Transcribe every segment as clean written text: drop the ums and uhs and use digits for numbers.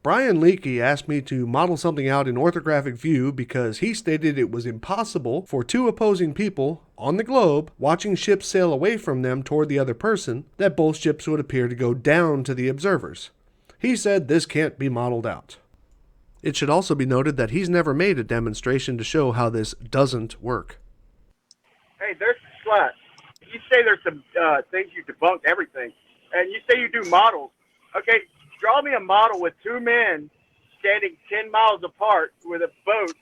Brian Leake asked me to model something out in orthographic view because he stated it was impossible for two opposing people on the globe watching ships sail away from them toward the other person that both ships would appear to go down to the observers. He said this can't be modeled out. It should also be noted that he's never made a demonstration to show how this doesn't work. Hey, there's Slut. You say there's some things you debunked everything, and you say you do models. Okay, draw me a model with two men standing 10 miles apart with a boat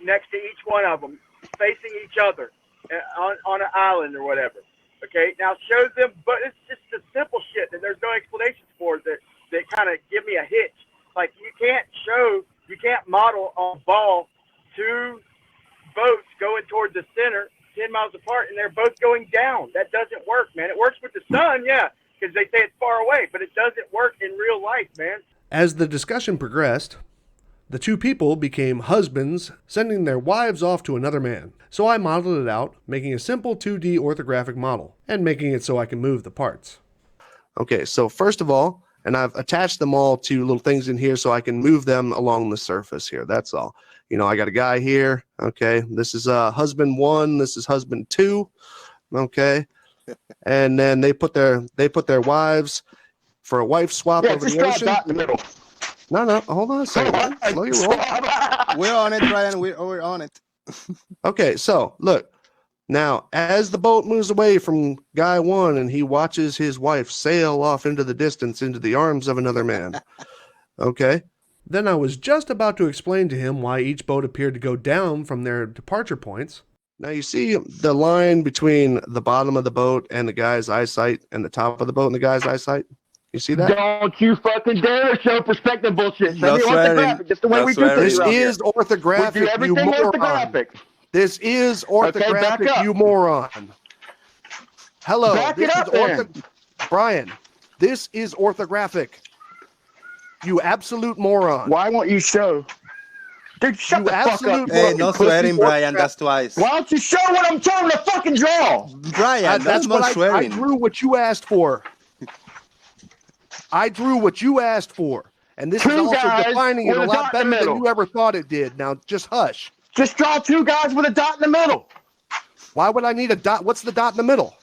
next to each one of them, facing each other on an island or whatever. Okay, now show them, but it's just the simple shit that there's no explanations for that kind of give me a hitch. Like you can't model on a ball two boats going toward the center 10 miles apart and they're both going down. That doesn't work, man. It works with the sun, yeah, because they say it's far away, but it doesn't work in real life, man. As the discussion progressed, the two people became husbands, sending their wives off to another man. So I modeled it out, making a simple 2D orthographic model, and making it so I can move the parts. Okay, so first of all, and I've attached them all to little things in here so I can move them along the surface here, that's all. You know, I got a guy here, okay, this is husband 1, this is husband 2, okay, and then they put their wives for a wife swap over the ocean. Dot in the middle. No, hold on a second. Slow your roll. We're on it, Brian. We're on it. Okay, so look. Now, as the boat moves away from guy 1 and he watches his wife sail off into the distance into the arms of another man. Okay. Then I was just about to explain to him why each boat appeared to go down from their departure points. Now you see the line between the bottom of the boat and the guy's eyesight and the top of the boat and the guy's eyesight? You see that? Don't you fucking dare show perspective bullshit. No swearing. Just the way we do No things. This is orthographic, we do everything you moron. orthographic. This is orthographic, back up. you moron. Hello. Back this it up, is then. Brian, this is orthographic. You absolute moron. Why won't you show? Dude, shut You the fuck up. absolute Hey, moron. no Pussy swearing, Brian. orthographic. That's twice. Why don't you show what I'm trying to fucking draw? Brian, That's that's what not I swearing. drew what you asked for. I drew what you asked for. And this is Two also guys defining it with a a lot dot in better the than middle. you ever thought it did. Now, just hush. Just draw two guys with a dot in the middle. Why would I need a dot? What's the dot in the middle?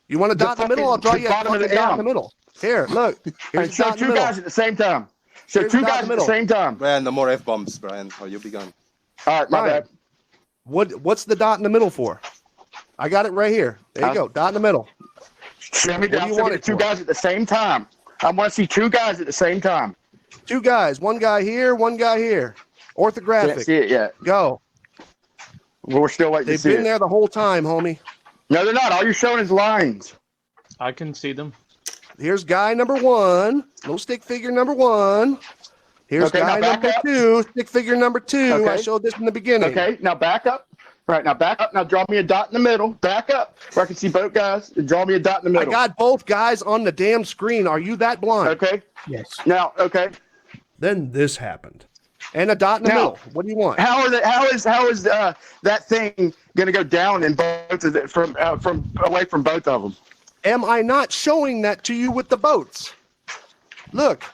You want a dot in the middle? I'll draw the you a bottom of fucking the dot in down. the middle. Here, look. Here's And the show dot in the two middle. guys at the same time. Show Here's two the dot in guys the at the middle. same time. Brian, no more F-bombs, Brian, or you'll be gone. All right, my Brian, bad. what's the dot in the middle for? I got it right here. There you go. Dot in the middle. Show me do down. you Show want me it two for? guys at the same time. I want to see two guys at the same time. Two guys. One guy here, one guy here. Can't Orthographic. see it yet. Go. We're still waiting They've to see been it. there the whole time, homie. No, they're not. All you're showing is lines. I can see them. Here's guy number 1. Little stick figure number 1. Here's Okay, guy now back number up. 2. Stick figure number 2. I Okay. showed this in the beginning. Okay, now back up. All right, now back up. Now draw me a dot in the middle. Back up where I can see both guys. And draw me a dot in the I middle. got both guys on the damn screen. Are you that blind? Okay. Yes. Now, okay. Then this happened. And a dot in the Now, middle. What do you want? How is that thing going to go down in both of the, from away from both of them? Am I not showing that to you with the boats? Look.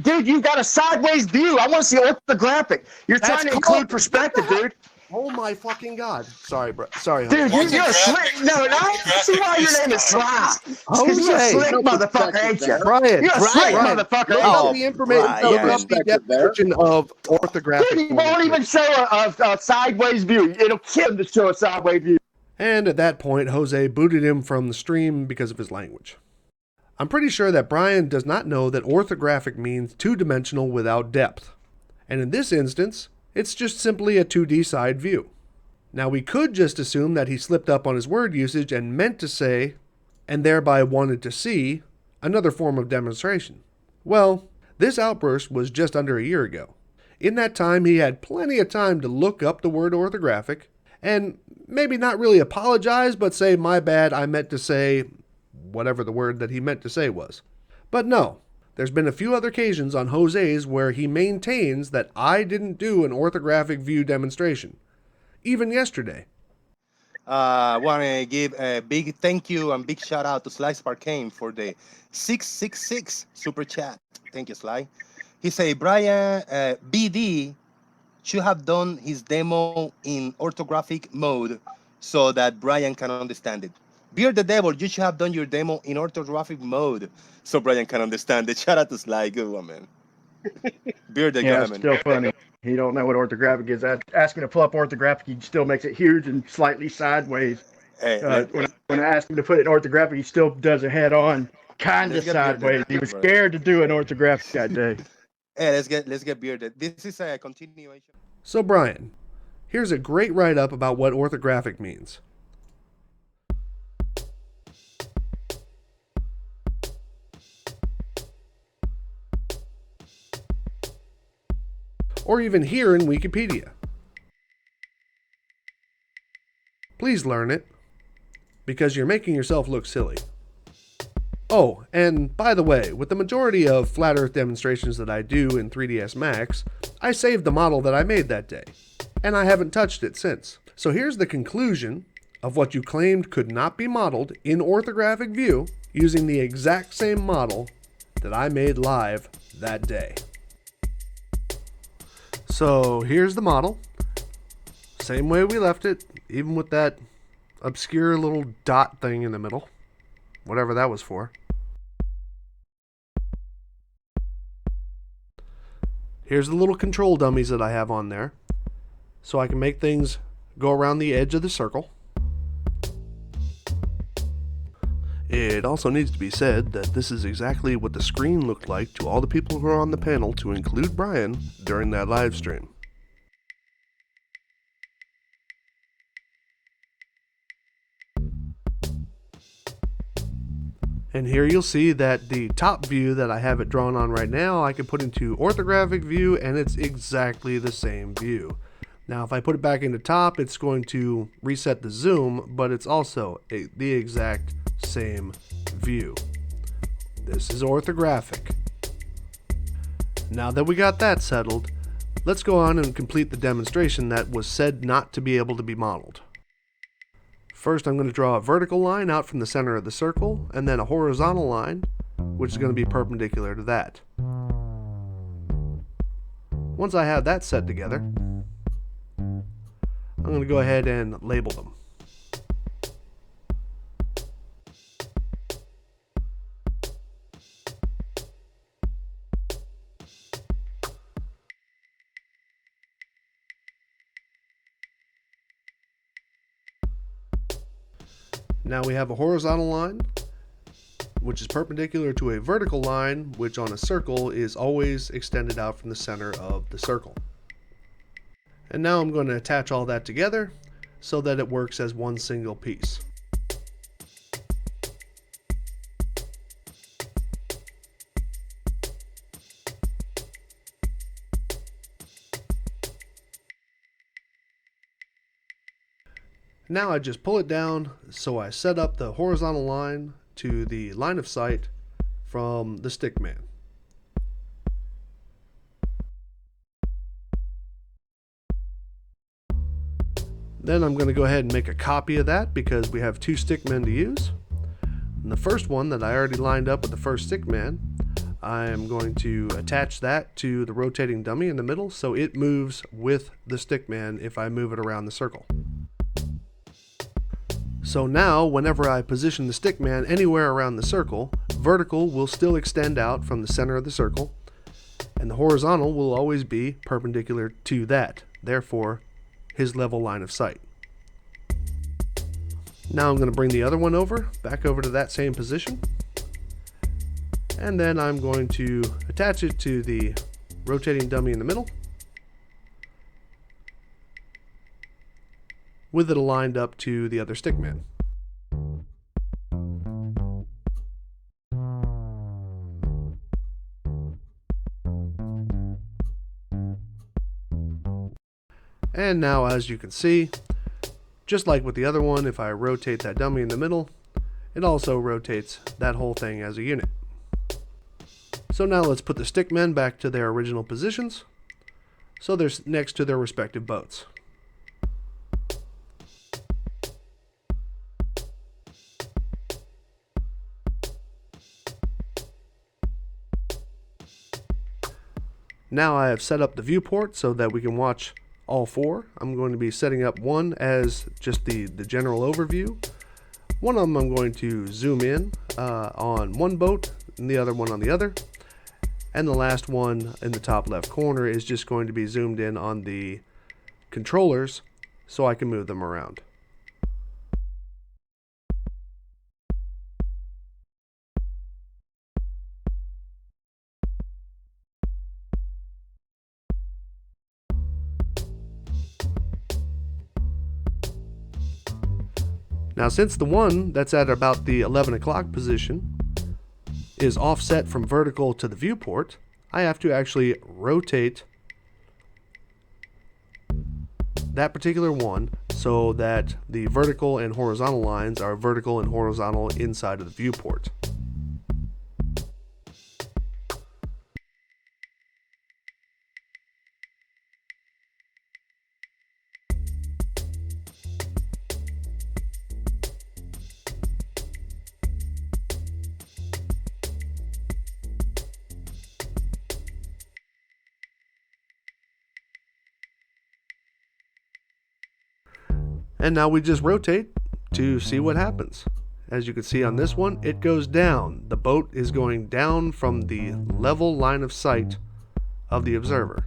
Dude, you got a sideways view. I want to see orthographic. You're That's trying to called- include perspective, dude. Oh my fucking God. Sorry, bro. Sorry. Dude, Jose. you're a slick. No, I see why your name is Sly. Because you're a Jose. slick motherfucker, ain't you? Brian. You're a slick Brian, motherfucker, Look ain't up you? the information. Brian. Look up the definition of orthographic. Dude, you won't even show a sideways view. It'll kill him to show a sideways view. And at that point, Jose booted him from the stream because of his language. I'm pretty sure that Brian does not know that orthographic means two-dimensional without depth. And in this instance, it's just simply a 2D side view. Now we could just assume that he slipped up on his word usage and meant to say, and thereby wanted to see, another form of demonstration. Well, this outburst was just under a year ago. In that time, he had plenty of time to look up the word orthographic, and maybe not really apologize, but say, my bad, I meant to say whatever the word that he meant to say was. But no, there's been a few other occasions on Jose's where he maintains that I didn't do an orthographic view demonstration. Even yesterday. Want to give a big thank you and big shout out to Sly Sparkane for the 666 super chat. Thank you, Sly. He say, Brian, BD should have done his demo in orthographic mode so that Brian can understand it. Beard the Devil, you should have done your demo in orthographic mode so Brian can understand it. Shout out to Sly. Good one, man. Beard the, go Yeah, ahead, it's man. still funny. He don't know what orthographic is. Asking to pull up orthographic, he still makes it huge and slightly sideways. Hey, When I asked him to put it in orthographic, he still does it head on, kind of let's get bearded. sideways. He was Right. scared to do an orthographic that day. Hey, let's get bearded. This is a continuation. So, Brian, here's a great write up about what orthographic means. Or even here in Wikipedia. Please learn it, because you're making yourself look silly. Oh, and by the way, with the majority of flat earth demonstrations that I do in 3ds Max, I saved the model that I made that day, and I haven't touched it since. So here's the conclusion of what you claimed could not be modeled in orthographic view using the exact same model that I made live that day. So here's the model, same way we left it, even with that obscure little dot thing in the middle, whatever that was for. Here's the little control dummies that I have on there, so I can make things go around the edge of the circle. It also needs to be said that this is exactly what the screen looked like to all the people who are on the panel, to include Brian, during that live stream. And here you'll see that the top view that I have it drawn on right now, I can put into orthographic view, and it's exactly the same view. Now, if I put it back into top, it's going to reset the zoom, but it's also the exact same view. This is orthographic. Now that we got that settled, let's go on and complete the demonstration that was said not to be able to be modeled. First, I'm going to draw a vertical line out from the center of the circle, and then a horizontal line, which is going to be perpendicular to that. Once I have that set together, I'm going to go ahead and label them. Now we have a horizontal line, which is perpendicular to a vertical line, which on a circle is always extended out from the center of the circle. And now I'm going to attach all that together so that it works as one single piece. Now I just pull it down, so I set up the horizontal line to the line of sight from the stick man. Then I'm going to go ahead and make a copy of that because we have two stick men to use. And the first one that I already lined up with the first stick man, I am going to attach that to the rotating dummy in the middle so it moves with the stick man if I move it around the circle. So now, whenever I position the stick man anywhere around the circle, vertical will still extend out from the center of the circle, and the horizontal will always be perpendicular to that, therefore his level line of sight. Now I'm going to bring the other one back over to that same position, and then I'm going to attach it to the rotating dummy in the middle, with it aligned up to the other stick man. And now, as you can see, just like with the other one, if I rotate that dummy in the middle, it also rotates that whole thing as a unit. So now let's put the stick men back to their original positions, so they're next to their respective boats. Now I have set up the viewport so that we can watch all four. I'm going to be setting up one as just the general overview. One of them I'm going to zoom in on one boat and the other one on the other. And the last one in the top left corner is just going to be zoomed in on the controllers so I can move them around. Now, since the one that's at about the 11 o'clock position is offset from vertical to the viewport, I have to actually rotate that particular one so that the vertical and horizontal lines are vertical and horizontal inside of the viewport. And now we just rotate to see what happens. As you can see on this one, it goes down. The boat is going down from the level line of sight of the observer,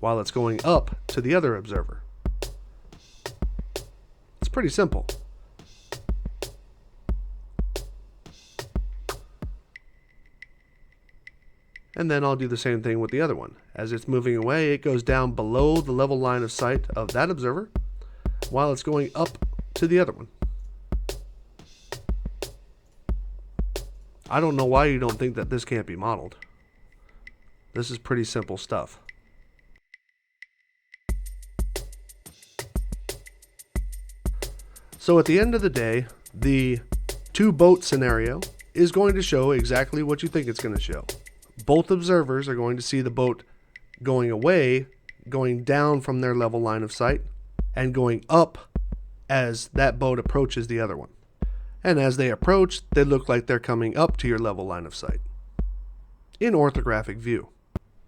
while it's going up to the other observer. It's pretty simple. And then I'll do the same thing with the other one. As it's moving away, it goes down below the level line of sight of that observer, while it's going up to the other one. I don't know why you don't think that this can't be modeled. This is pretty simple stuff. So at the end of the day, the two boat scenario is going to show exactly what you think it's going to show. Both observers are going to see the boat going away, going down from their level line of sight, and going up as that boat approaches the other one. And as they approach, they look like they're coming up to your level line of sight in orthographic view.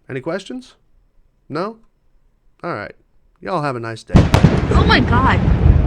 Any questions? No? Alright. Y'all have a nice day. Oh my god.